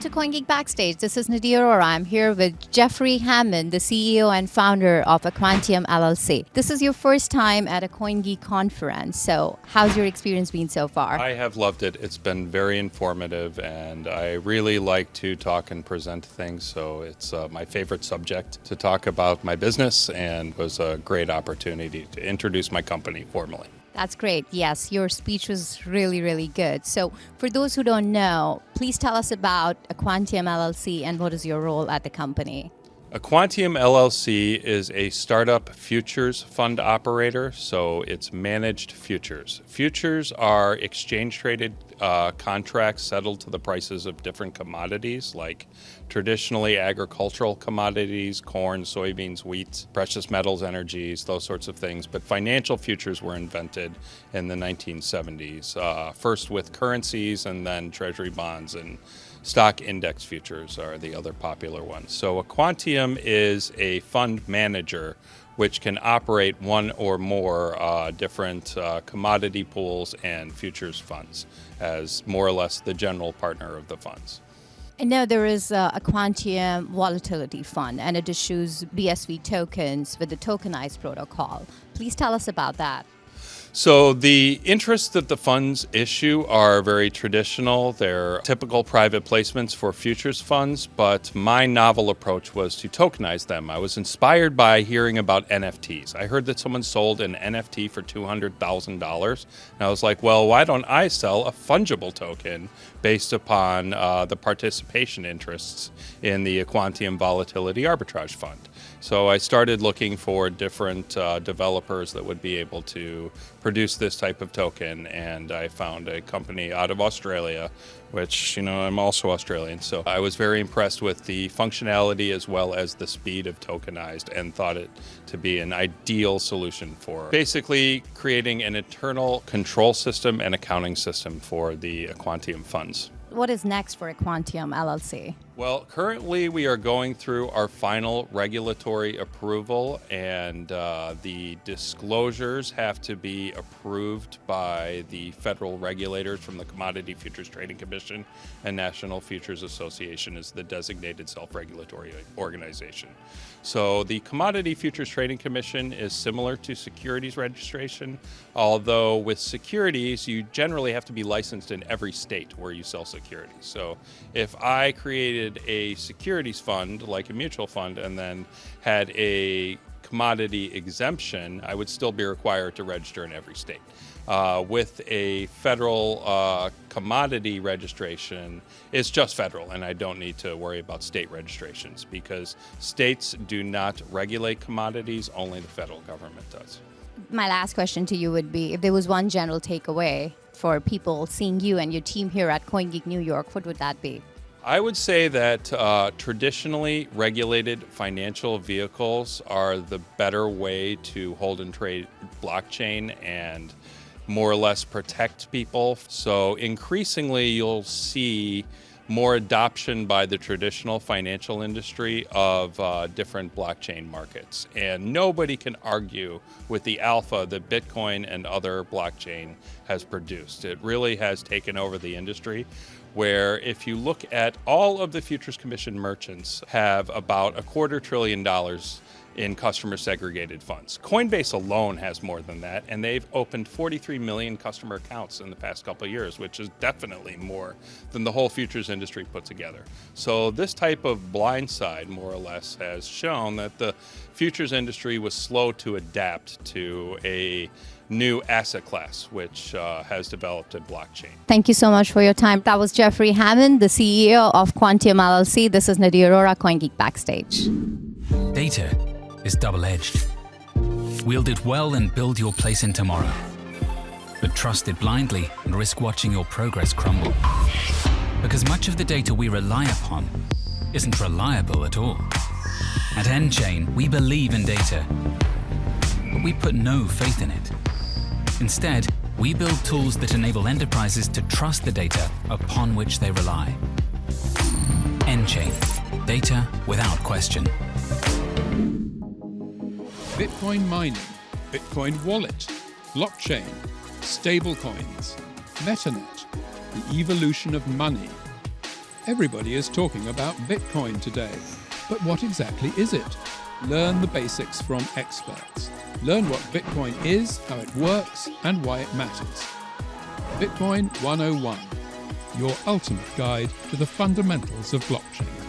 to CoinGeek Backstage. This is Nidhi Arora. I'm here with Geoffrey Hammond, the CEO and founder of Aequantium LLC. This is your first time at a CoinGeek conference, so how's your experience been so far? I have loved it. It's been very informative, and I really like to talk and present things, so it's my favorite subject to talk about my business, and was a great opportunity to introduce my company formally. That's great. Yes, your speech was really, really good. So for those who don't know, please tell us about Aequantium LLC and what is your role at the company? Aequantium LLC is a startup futures fund operator, so it's managed futures. Futures are exchange-traded contracts settled to the prices of different commodities, like traditionally agricultural commodities, corn, soybeans, wheat, precious metals, energies, those sorts of things. But financial futures were invented in the 1970s, first with currencies and then treasury bonds, and stock index futures are the other popular ones. So Aequantium is a fund manager which can operate one or more different commodity pools and futures funds as more or less the general partner of the funds. I know there is a Aequantium Volatility Fund, and it issues BSV tokens with the tokenized protocol. Please tell us about that. So the interests that the funds issue are very traditional. They're typical private placements for futures funds, but my novel approach was to tokenize them. I was inspired by hearing about NFTs. I heard that someone sold an NFT for $200,000, and I was like, well, why don't I sell a fungible token based upon the participation interests in the Aequantium Volatility Arbitrage Fund? So I started looking for different developers that would be able to produce this type of token, and I found a company out of Australia, which, I'm also Australian, so I was very impressed with the functionality as well as the speed of tokenized, and thought it to be an ideal solution for basically creating an internal control system and accounting system for the Aequantium funds. What is next for Aequantium LLC? Well, currently we are going through our final regulatory approval, and the disclosures have to be approved by the federal regulators from the Commodity Futures Trading Commission, and National Futures Association is the designated self-regulatory organization. So the Commodity Futures Trading Commission is similar to securities registration, although with securities you generally have to be licensed in every state where you sell securities. So if I created a securities fund, like a mutual fund, and then had a commodity exemption, I would still be required to register in every state. With a federal commodity registration, it's just federal, and I don't need to worry about state registrations because states do not regulate commodities, only the federal government does. My last question to you would be, if there was one general takeaway for people seeing you and your team here at CoinGeek New York, what would that be? I would say that traditionally regulated financial vehicles are the better way to hold and trade blockchain and more or less protect people. So increasingly you'll see more adoption by the traditional financial industry of different blockchain markets. And nobody can argue with the alpha that Bitcoin and other blockchain has produced. It really has taken over the industry, where if you look at all of the Futures Commission merchants have about $250 billion in customer segregated funds. Coinbase alone has more than that, and they've opened 43 million customer accounts in the past couple of years, which is definitely more than the whole futures industry put together. So this type of blindside, more or less, has shown that the futures industry was slow to adapt to a new asset class, which has developed in blockchain. Thank you so much for your time. That was Geoffrey Hammond, the CEO of Aequantium LLC. This is Nidhi Arora, CoinGeek Backstage. Data is double-edged. Wield it well and build your place in tomorrow. But trust it blindly and risk watching your progress crumble. Because much of the data we rely upon isn't reliable at all. At nChain, we believe in data, but we put no faith in it. Instead, we build tools that enable enterprises to trust the data upon which they rely. nChain, data without question. Bitcoin mining, Bitcoin wallet, blockchain, stablecoins, MetaNet, the evolution of money. Everybody is talking about Bitcoin today, but what exactly is it? Learn the basics from experts. Learn what Bitcoin is, how it works, and why it matters. Bitcoin 101, your ultimate guide to the fundamentals of blockchain.